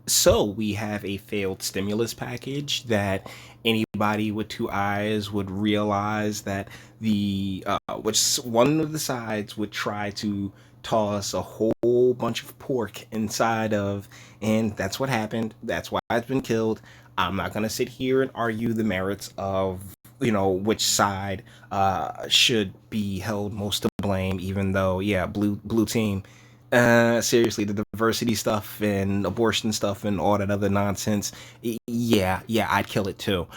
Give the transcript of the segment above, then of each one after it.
So we have a failed stimulus package that anybody with two eyes would realize that the which one of the sides would try to toss a whole bunch of pork inside of, and that's what happened. That's why it's been killed. I'm not gonna sit here and argue the merits of which side should be held most to blame, even though yeah, blue team, seriously, the diversity stuff and abortion stuff and all that other nonsense. Yeah, I'd kill it too.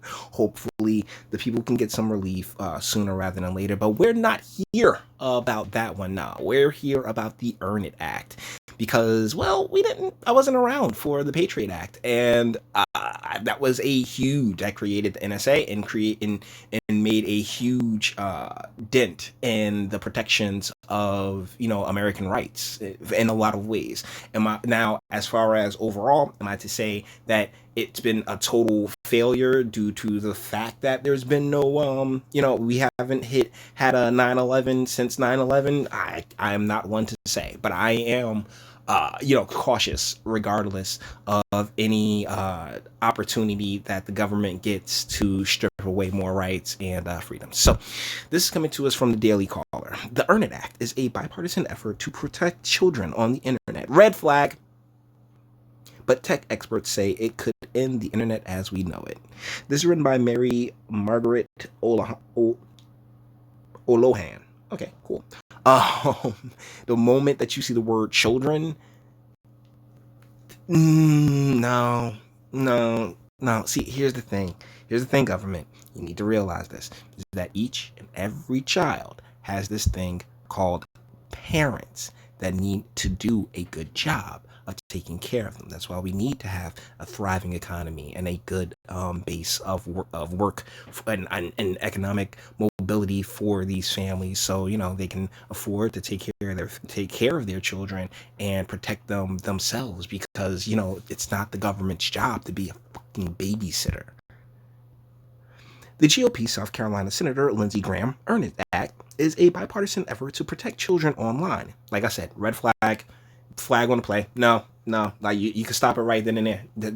Hopefully, the people can get some relief sooner rather than later. But we're not here about that one now. We're here about the Earn It Act because, well, we didn't. I wasn't around for the Patriot Act, and that was a huge. That created the NSA and and made a huge dent in the protections of American rights in a lot of ways. Now, as far as overall, am I to say that it's been a total failure due to the fact that there's been no we haven't had a 9/11 since 9/11? I am not one to say, but I am cautious regardless of any opportunity that the government gets to strip away more rights and freedoms. So, this is coming to us from the Daily Caller. The Earn It Act is a bipartisan effort to protect children on the internet. Red flag. But tech experts say it could end the internet as we know it. This is written by Mary Margaret Olohan. Okay, cool. The moment that you see the word children, no, no. See, here's the thing. Here's the thing, government. You need to realize this: is that each and every child has this thing called parents that need to do a good job of taking care of them. That's why we need to have a thriving economy and a good base of work and economic mobility for these families, so they can afford to take care of their children and protect them themselves. Because it's not the government's job to be a fucking babysitter. The GOP South Carolina Senator Lindsey Graham Earn It Act is a bipartisan effort to protect children online. Like I said, red flag on the play. No, like you can stop it right then and there.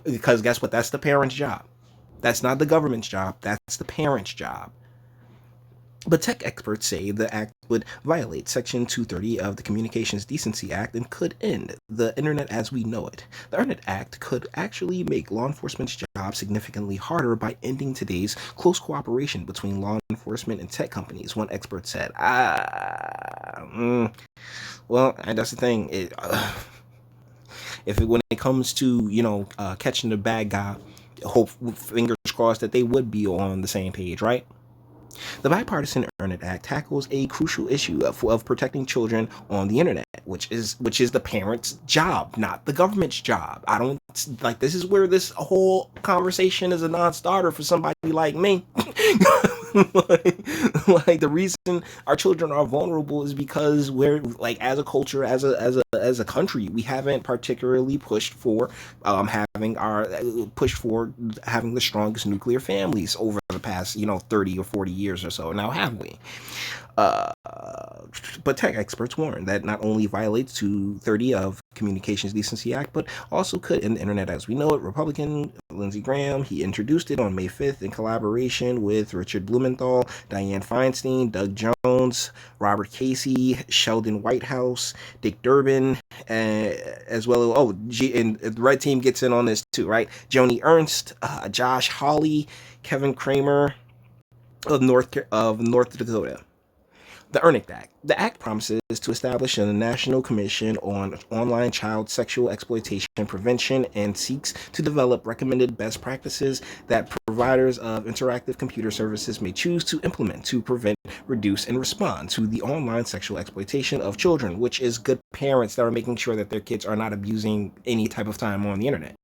Because guess what? That's the parent's job. That's not the government's job. That's the parent's job. But tech experts say the act would violate Section 230 of the Communications Decency Act and could end the internet as we know it. The Earn It Act could actually make law enforcement's job significantly harder by ending today's close cooperation between law enforcement and tech companies, one expert said. Well, and that's the thing. When it comes to catching the bad guy, hope fingers crossed that they would be on the same page, right? The bipartisan Earn It Act tackles a crucial issue of protecting children on the internet, which is the parent's job, not the government's job. I don't like this is where this whole conversation is a non-starter for somebody like me. like the reason our children are vulnerable is because we're like, as a culture, as a country, we haven't particularly pushed for having the strongest nuclear families over the past 30 or 40 years or so. Now, have we? Uh, but tech experts warn that not only violates 230 of Communications Decency Act, but also could end the internet as we know it. Republican Lindsey Graham, he introduced it on May 5th in collaboration with Richard Blumenthal, Dianne Feinstein, Doug Jones, Robert Casey, Sheldon Whitehouse, Dick Durbin, as well as, and the red team gets in on this too, right? Joni Ernst, Josh Hawley, Kevin Kramer of North Dakota. The Earn It Act. The act promises to establish a national commission on online child sexual exploitation prevention and seeks to develop recommended best practices that providers of interactive computer services may choose to implement to prevent, reduce, and respond to the online sexual exploitation of children, which is good parents that are making sure that their kids are not abusing any type of time on the internet.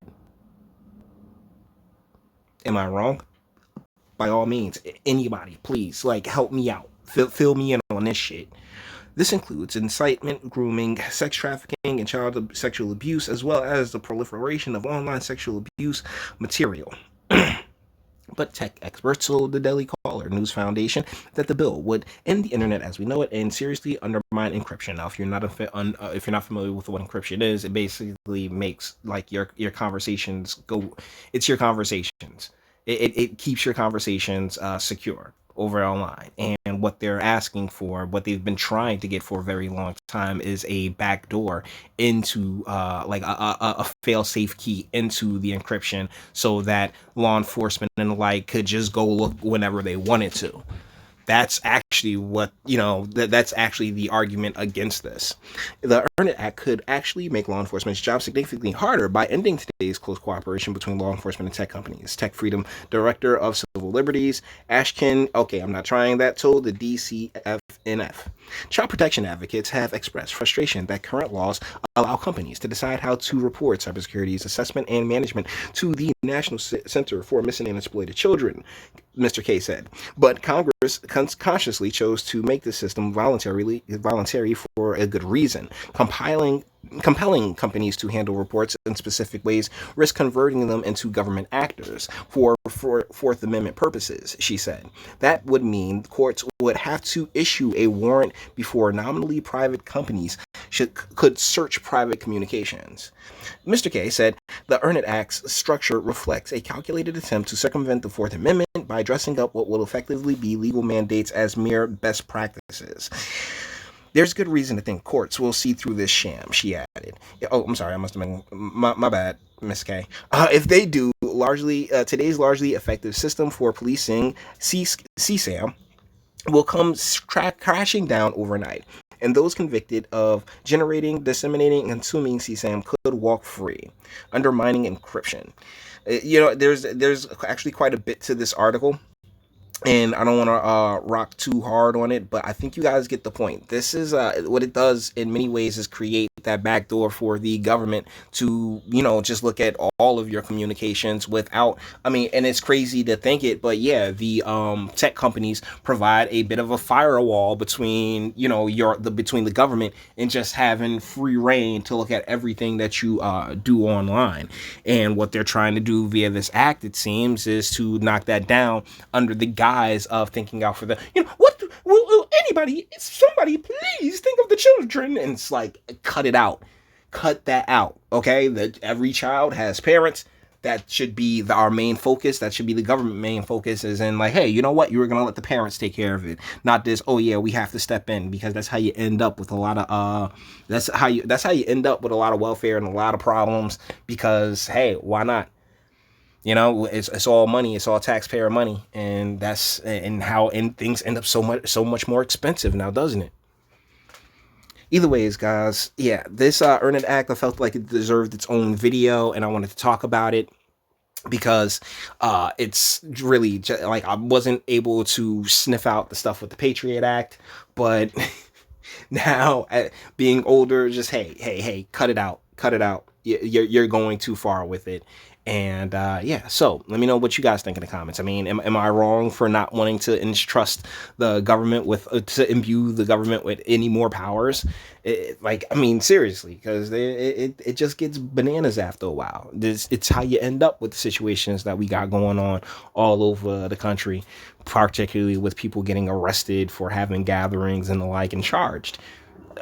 Am I wrong? By all means, anybody, please, help me out. Fill me in on this shit. This includes incitement, grooming, sex trafficking, and child sexual abuse, as well as the proliferation of online sexual abuse material. But tech experts told the Daily Caller News Foundation that the bill would end the internet as we know it and seriously undermine encryption. Now, if you're not familiar with what encryption is, it basically makes like your conversations go. It's your conversations. It keeps your conversations secure over online. And what they're asking for, what they've been trying to get for a very long time, is a backdoor into like a fail-safe key into the encryption, so that law enforcement and the like could just go look whenever they wanted to. That's actually what, that's actually the argument against this. The Earn It Act could actually make law enforcement's job significantly harder by ending today's close cooperation between law enforcement and tech companies. Tech Freedom Director of Civil Liberties, Ashkin, okay, I'm not trying that, told the DCFNF. Child protection advocates have expressed frustration that current laws allow companies to decide how to report cybersecurity's assessment and management to the National Center for Missing and Exploited Children, Mr. K said. But Congress consciously chose to make the system voluntary for a good reason. Compelling companies to handle reports in specific ways risk converting them into government actors for Fourth Amendment purposes, she said. That would mean courts would have to issue a warrant before nominally private companies could search private communications. Mr. K said the Earn It Act's structure reflects a calculated attempt to circumvent the Fourth Amendment by dressing up what will effectively be legal mandates as mere best practices. There's good reason to think courts will see through this sham, she added. Oh, I'm sorry, I must have been my bad, Miss K. If they do, today's largely effective system for policing CSAM will come crashing down overnight, and those convicted of generating, disseminating, and consuming CSAM could walk free, undermining encryption. There's actually quite a bit to this article, and I don't want to rock too hard on it, but I think you guys get the point. This is what it does in many ways is create that backdoor for the government to, just look at all of your communications without, and it's crazy to think it, but yeah, the tech companies provide a bit of a firewall between, between the government and just having free reign to look at everything that you do online. And what they're trying to do via this act, it seems, is to knock that down under the guise of thinking out for the, what will somebody please think of the children? And it's like, cut that out. Okay, that every child has parents. That should be our main focus. That should be the government main focus, is in like, hey, you know what, you were gonna let the parents take care of it, not this, oh yeah, we have to step in, because that's how you end up with a lot of that's how you end up with a lot of welfare and a lot of problems, because hey, why not? It's all money. It's all taxpayer money, and that's things end up so much more expensive now, doesn't it? Either ways, guys, yeah, this Earn It Act, I felt like it deserved its own video, and I wanted to talk about it because it's really like I wasn't able to sniff out the stuff with the Patriot Act, but now being older, just hey, cut it out. You're going too far with it. And yeah, so let me know what you guys think in the comments. Am I wrong for not wanting to entrust the government to imbue the government with any more powers? Seriously, because it just gets bananas after a while. It's how you end up with the situations that we got going on all over the country, particularly with people getting arrested for having gatherings and the like and charged.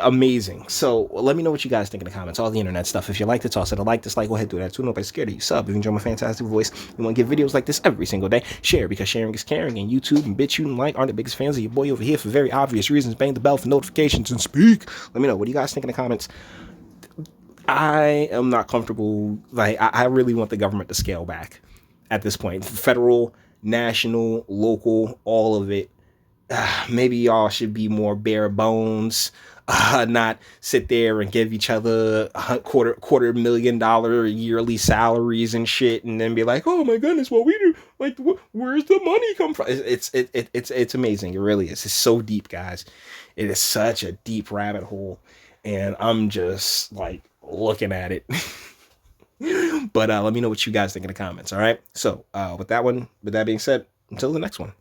Amazing. So let me know what you guys think in the comments, all the internet stuff. If you liked it, toss it a like, dislike, go ahead, do that too. Nobody's scared of you. Sub if you enjoy my fantastic voice. You want to get videos like this every single day. Share, because sharing is caring. And YouTube and BitChute and like aren't the biggest fans of your boy over here for very obvious reasons. Bang the bell for notifications and speak. Let me know, what do you guys think in the comments? I am not comfortable. I really want the government to scale back at this point. Federal, national, local, all of it. Maybe y'all should be more bare bones. Not sit there and give each other $250,000 yearly salaries and shit, and then be like, oh my goodness, what we do? Like, where's the money come from? It's amazing. It really is. It's so deep, guys. It is such a deep rabbit hole, and I'm just like looking at it. But let me know what you guys think in the comments. All right. So with that being said, until the next one.